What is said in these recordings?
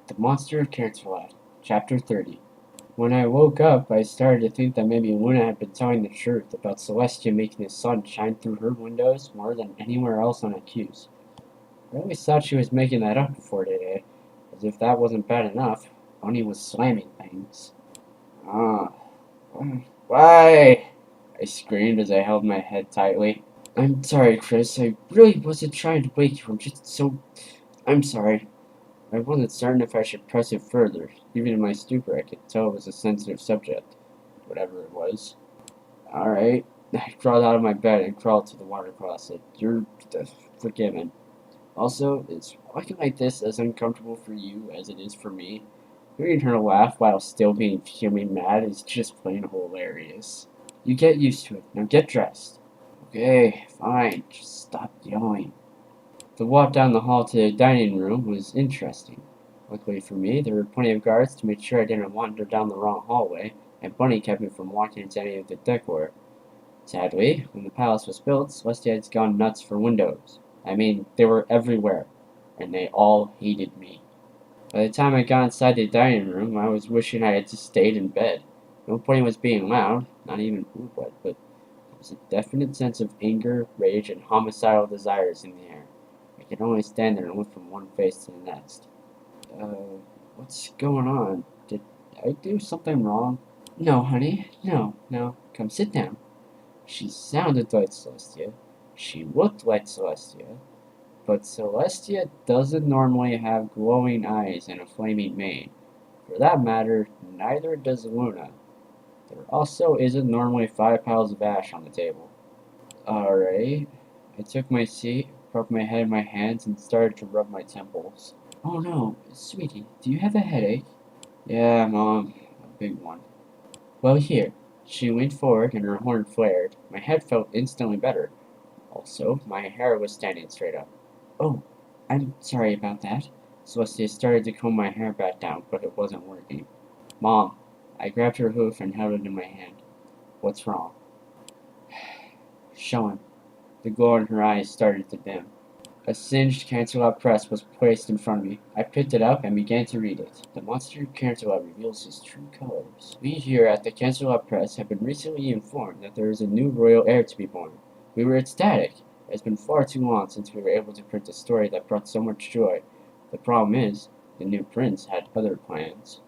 The Monster of Canterlot, Chapter 30. When I woke up, I started to think that maybe Luna had been telling the truth about Celestia making the sun shine through her windows more than anywhere else on Accuse. I always thought she was making that up before today, as if that wasn't bad enough. Bunny was slamming things. Ah, why? I screamed as I held my head tightly. I'm sorry, Chris. I really wasn't trying to wake you. I'm sorry. I wasn't certain if I should press it further. Even in my stupor, I could tell it was a sensitive subject, whatever it was. Alright. I crawled out of my bed and crawled to the water closet. You're forgiven. Also, is walking like this as uncomfortable for you as it is for me? Hearing her laugh while still being fuming mad is just plain hilarious. You get used to it. Now get dressed. Okay, fine. Just stop yelling. The walk down the hall to the dining room was interesting. Luckily for me, there were plenty of guards to make sure I didn't wander down the wrong hallway, and Bunny kept me from walking into any of the decor. Sadly, when the palace was built, Celestia had gone nuts for windows. I mean, they were everywhere, and they all hated me. By the time I got inside the dining room, I was wishing I had just stayed in bed. Nobody was being loud, not even Blueblood, but there was a definite sense of anger, rage, and homicidal desires in the air. I could only stand there and look from one face to the next. What's going on? Did I do something wrong? No, honey. No. Come sit down. She sounded like Celestia. She looked like Celestia. But Celestia doesn't normally have glowing eyes and a flaming mane. For that matter, neither does Luna. There also isn't normally 5 piles of ash on the table. Alright. I took my seat, rubbed my head in my hands, and started to rub my temples. Oh no, sweetie, do you have a headache? Yeah, Mom, a big one. Well, here. She leaned forward and her horn flared. My head felt instantly better. Also, my hair was standing straight up. Oh, I'm sorry about that. Celestia started to comb my hair back down, but it wasn't working. Mom, I grabbed her hoof and held it in my hand. What's wrong? Show him. The glow in her eyes started to dim. A singed Canterlot press was placed in front of me. I picked it up and began to read it. The Monster of Canterlot reveals his true colors. We here at the Canterlot Press have been recently informed that there is a new royal heir to be born. We were ecstatic. It has been far too long since we were able to print a story that brought so much joy. The problem is, the new prince had other plans.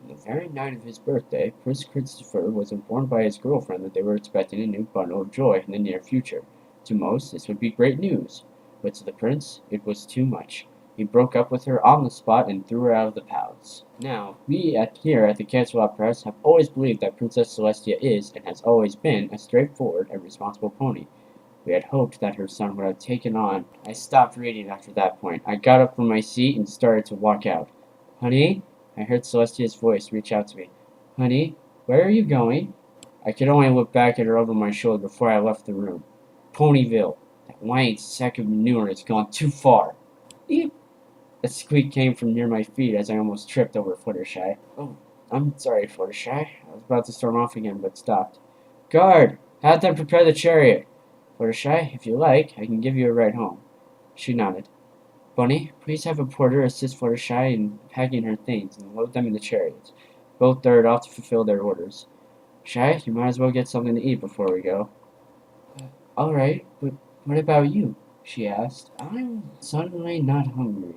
On the very night of his birthday, Prince Christopher was informed by his girlfriend that they were expecting a new bundle of joy in the near future. To most, this would be great news. But to the prince, it was too much. He broke up with her on the spot and threw her out of the palace. Now, here at the Canterlot Press have always believed that Princess Celestia is, and has always been, a straightforward and responsible pony. We had hoped that her son would have taken on. I stopped reading after that point. I got up from my seat and started to walk out. Honey? I heard Celestia's voice reach out to me. Honey, where are you going? I could only look back at her over my shoulder before I left the room. Ponyville. That lying sack of manure has gone too far. Eep! A squeak came from near my feet as I almost tripped over Fluttershy. Oh, I'm sorry, Fluttershy. I was about to storm off again, but stopped. Guard! Have them prepare the chariot. Fluttershy, if you like, I can give you a ride home. She nodded. Bunny, please have a porter assist Fluttershy in packing her things and load them in the chariots. Both darted off to fulfill their orders. Shy, you might as well get something to eat before we go. Alright, but what about you? She asked. I'm suddenly not hungry.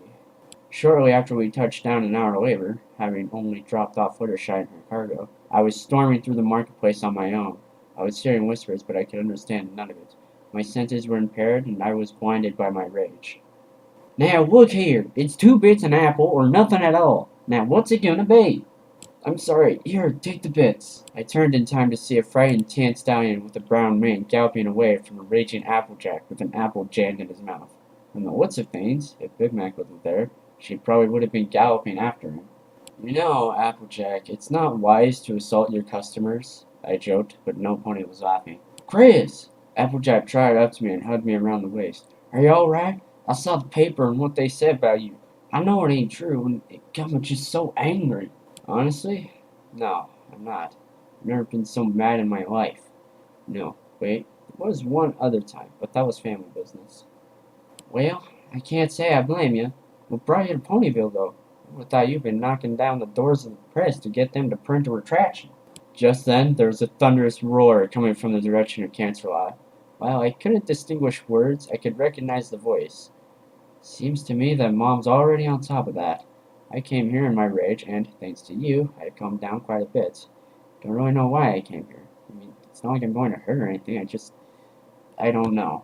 Shortly after we touched down an hour later, having only dropped off Fluttershy and her cargo, I was storming through the marketplace on my own. I was hearing whispers, but I could understand none of it. My senses were impaired, and I was blinded by my rage. Now look here, it's 2 bits an apple or nothing at all. Now what's it gonna be? I'm sorry, here, take the bits. I turned in time to see a frightened tan stallion with a brown mane galloping away from a raging Applejack with an apple jammed in his mouth. From the looks of things, if Big Mac wasn't there, she probably would have been galloping after him. You know, Applejack, it's not wise to assault your customers, I joked, but no pony was laughing. Chris! Applejack trotted up to me and hugged me around the waist. Are you alright? I saw the paper and what they said about you. I know it ain't true, and it got me just so angry. Honestly? No, I'm not. I've never been so mad in my life. No, wait, there was one other time, but that was family business. Well, I can't say I blame you. What brought you to Ponyville, though? I thought you'd been knocking down the doors of the press to get them to print a retraction. Just then, there was a thunderous roar coming from the direction of Canterlot. While I couldn't distinguish words, I could recognize the voice. Seems to me that Mom's already on top of that. I came here in my rage, and, thanks to you, I calmed down quite a bit. Don't really know why I came here. I mean, it's not like I'm going to hurt or anything, I don't know.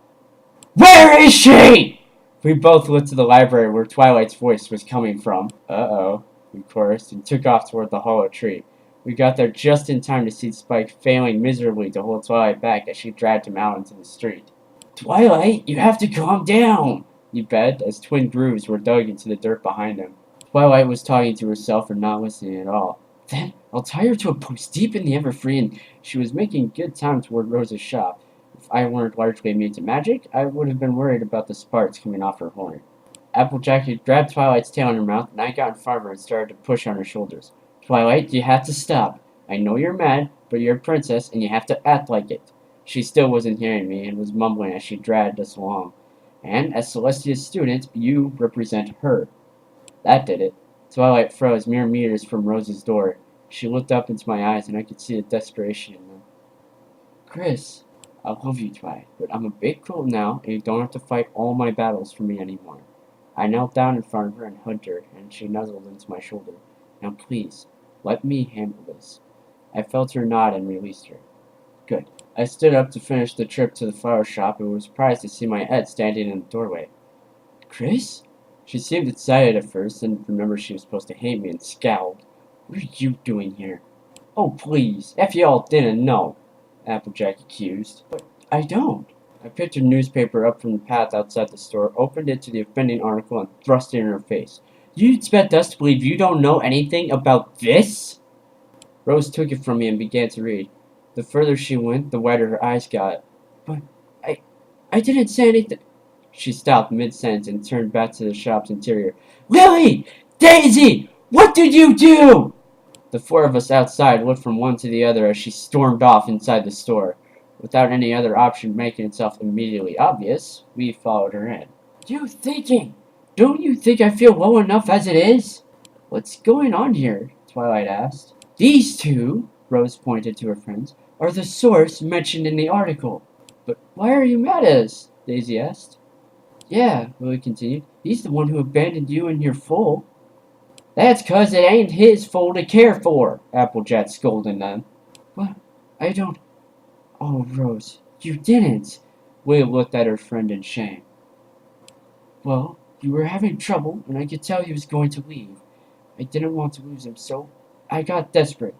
Where is she? We both looked to the library where Twilight's voice was coming from. Uh-oh, we chorused and took off toward the hollow tree. We got there just in time to see Spike failing miserably to hold Twilight back as she dragged him out into the street. Twilight, you have to calm down, he begged as twin grooves were dug into the dirt behind him. Twilight was talking to herself and not listening at all. Then I'll tie her to a post deep in the Everfree, and she was making good time toward Rose's shop. If I weren't largely immune to magic, I would have been worried about the sparks coming off her horn. Applejack had grabbed Twilight's tail in her mouth, and I got in front of her and started to push on her shoulders. Twilight, you have to stop. I know you're mad, but you're a princess, and you have to act like it. She still wasn't hearing me, and was mumbling as she dragged us along. And, as Celestia's student, you represent her. That did it. Twilight froze mere meters from Rose's door. She looked up into my eyes, and I could see the desperation in them. Chris, I love you, Twilight, but I'm a big girl now, and you don't have to fight all my battles for me anymore. I knelt down in front of her and hugged her, and she nuzzled into my shoulder. Now please, let me handle this. I felt her nod and released her. Good. I stood up to finish the trip to the flower shop and was surprised to see my Ed standing in the doorway. Chris? She seemed excited at first, and remembered she was supposed to hate me and scowled. What are you doing here? Oh, please, if y'all didn't know, Applejack accused. But I don't. I picked her newspaper up from the path outside the store, opened it to the offending article, and thrust it in her face. You expect us to believe you don't know anything about this? Rose took it from me and began to read. The further she went, the wider her eyes got. But I didn't say anything. She stopped mid-sentence and turned back to the shop's interior. Lily! Daisy! What did you do? The four of us outside looked from one to the other as she stormed off inside the store. Without any other option making itself immediately obvious, we followed her in. You thinking? Don't you think I feel low enough as it is? What's going on here? Twilight asked. These two, Rose pointed to her friends, are the source mentioned in the article. But why are you mad at us? Daisy asked. Yeah, Lily continued. He's the one who abandoned you and your foal. That's 'cause it ain't his foal to care for, Applejack scolded them. What? I don't... Oh, Rose, you didn't. Lily looked at her friend in shame. Well, you were having trouble, and I could tell he was going to leave. I didn't want to lose him, so I got desperate.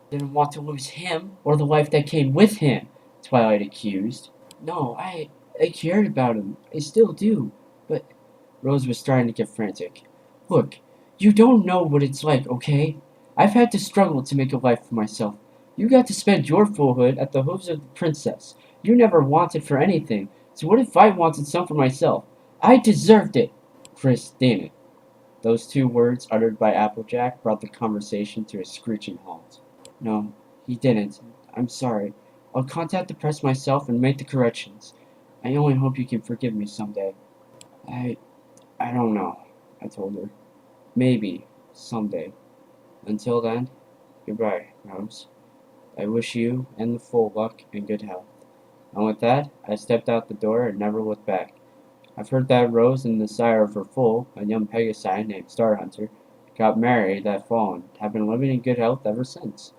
Didn't want to lose him, or the life that came with him, Twilight accused. No, I cared about him. I still do. But Rose was starting to get frantic. Look, you don't know what it's like, okay? I've had to struggle to make a life for myself. You got to spend your foolhood at the hooves of the princess. You never wanted for anything. So what if I wanted some for myself? I deserved it. Chris, damn it. Those two words uttered by Applejack brought the conversation to a screeching halt. No, he didn't. I'm sorry. I'll contact the press myself and make the corrections. I only hope you can forgive me someday. I don't know, I told her. Maybe, someday. Until then, goodbye, Rose. I wish you and the foal luck and good health. And with that, I stepped out the door and never looked back. I've heard that Rose and the sire of her foal, a young Pegasi named Star Hunter, got married that fall and have been living in good health ever since.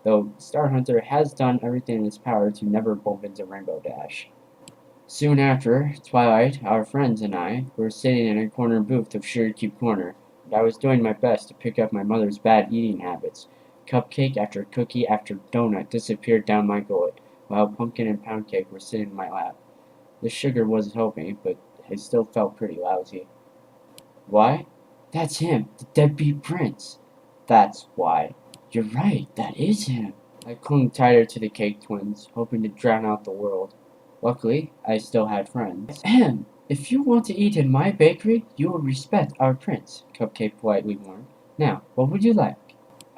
Though Star Hunter has done everything in his power to never bump into Rainbow Dash. Soon after, Twilight, our friends, and I were sitting in a corner booth of Sugarcube Corner, and I was doing my best to pick up my mother's bad eating habits. Cupcake after cookie after donut disappeared down my gullet, while pumpkin and pound cake were sitting in my lap. The sugar wasn't helping, but I still felt pretty lousy. Why? That's him, the deadbeat prince. That's why. You're right, that is him. I clung tighter to the cake twins, hoping to drown out the world. Luckily, I still had friends. Ahem! If you want to eat in my bakery, you will respect our prince, Cupcake politely warned. Now, what would you like?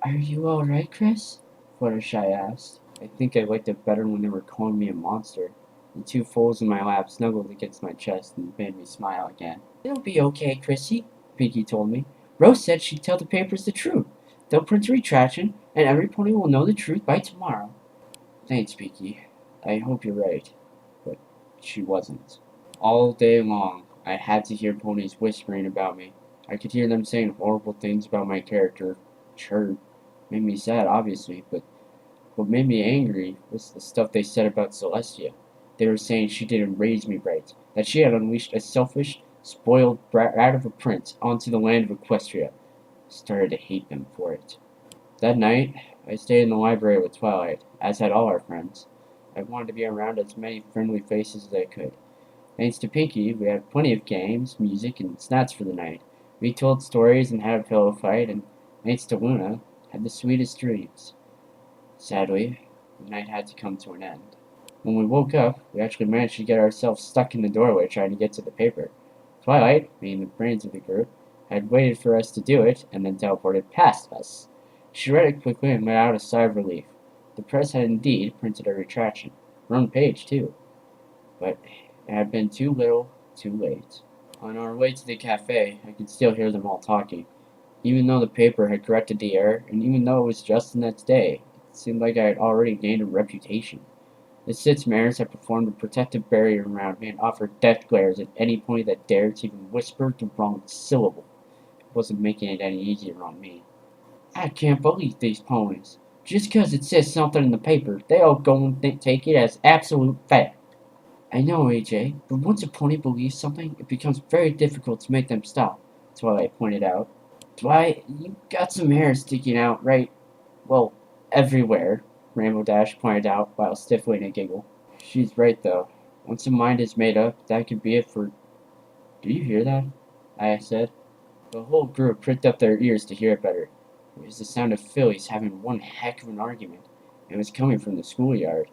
Are you alright, Chris? Fluttershy asked. I think I liked it better when they were calling me a monster. The two foals in my lap snuggled against my chest and made me smile again. It'll be okay, Chrissy, Pinky told me. Rose said she'd tell the papers the truth. They'll print a retraction, and every pony will know the truth by tomorrow. Thanks, Pinky. I hope you're right. But she wasn't. All day long, I had to hear ponies whispering about me. I could hear them saying horrible things about my character. Sure, made me sad, obviously, but what made me angry was the stuff they said about Celestia. They were saying she didn't raise me right, that she had unleashed a selfish, spoiled brat of a prince onto the land of Equestria. I started to hate them for it. That night, I stayed in the library with Twilight, as had all our friends. I wanted to be around as many friendly faces as I could. Thanks to Pinky, we had plenty of games, music, and snacks for the night. We told stories and had a pillow fight, and thanks to Luna, had the sweetest dreams. Sadly, the night had to come to an end. When we woke up, we actually managed to get ourselves stuck in the doorway trying to get to the paper. Twilight, being the brains of the group, had waited for us to do it and then teleported past us. She read it quickly and let out a sigh of relief. The press had indeed printed a retraction. Her own page, too. But it had been too little, too late. On our way to the cafe, I could still hear them all talking. Even though the paper had corrected the error, and even though it was just the next day, it seemed like I had already gained a reputation. The six mayors had performed a protective barrier around me and offered death glares at any pony that dared to even whisper the wrong syllable. It wasn't making it any easier on me. I can't believe these ponies. Just 'cause it says something in the paper, they all go and take it as absolute fact. I know, AJ, but once a pony believes something, it becomes very difficult to make them stop, Twilight pointed out. Twilight, you got some hair sticking out right, well, everywhere, Rainbow Dash pointed out while stifling a giggle. She's right, though. Once a mind is made up, that could be it for... Do you hear that? I said. The whole group pricked up their ears to hear it better. It was the sound of fillies having one heck of an argument. It was coming from the schoolyard.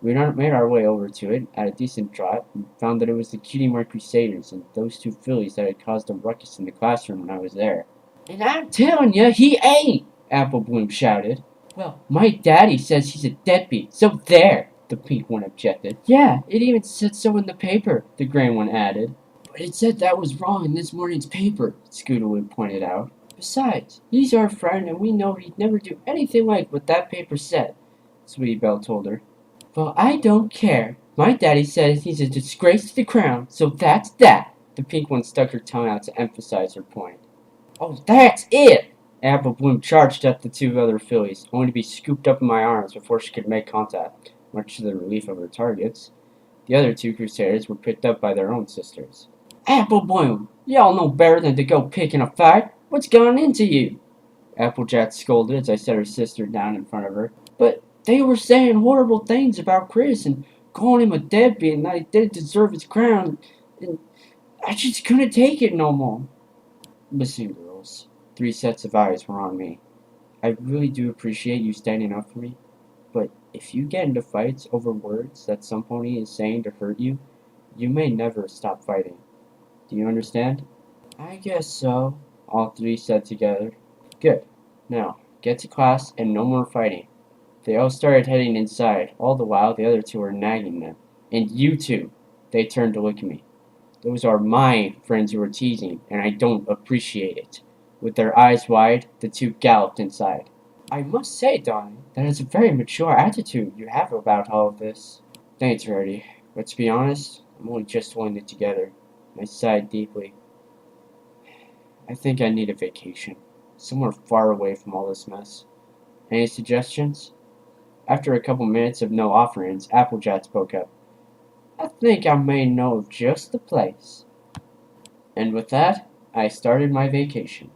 We made our way over to it at a decent trot and found that it was the Cutie Mark Crusaders and those two fillies that had caused a ruckus in the classroom when I was there. And I'm telling you, he ain't! Apple Bloom shouted. Well, my daddy says he's a deadbeat, so there! The pink one objected. Yeah, it even said so in the paper, the gray one added. But it said that was wrong in this morning's paper, Scootaloo pointed out. Besides, he's our friend and we know he'd never do anything like what that paper said, Sweetie Belle told her. Well, I don't care. My daddy says he's a disgrace to the crown, so that's that. The pink one stuck her tongue out to emphasize her point. Oh, that's it! Apple Bloom charged at the two other fillies, only to be scooped up in my arms before she could make contact, much to the relief of her targets. The other two crusaders were picked up by their own sisters. Apple Bloom, y'all know better than to go picking a fight. What's gone into you? Applejack scolded as I set her sister down in front of her. But they were saying horrible things about Chris and calling him a deadbeat and that he didn't deserve his crown. And I just couldn't take it no more. Listen, girls. 3 sets of eyes were on me. I really do appreciate you standing up for me, but if you get into fights over words that some pony is saying to hurt you, you may never stop fighting. Do you understand? I guess so, all 3 said together. Good. Now, get to class and no more fighting. They all started heading inside, all the while the other 2 were nagging them. And you 2, they turned to look at me. Those are my friends you were teasing, and I don't appreciate it. With their eyes wide, the 2 galloped inside. I must say, darling, that is a very mature attitude you have about all of this. Thanks, Rarity. But to be honest, I'm only just holding it together. I sighed deeply. I think I need a vacation. Somewhere far away from all this mess. Any suggestions? After a couple minutes of no offerings, Applejack spoke up. I think I may know of just the place. And with that, I started my vacation.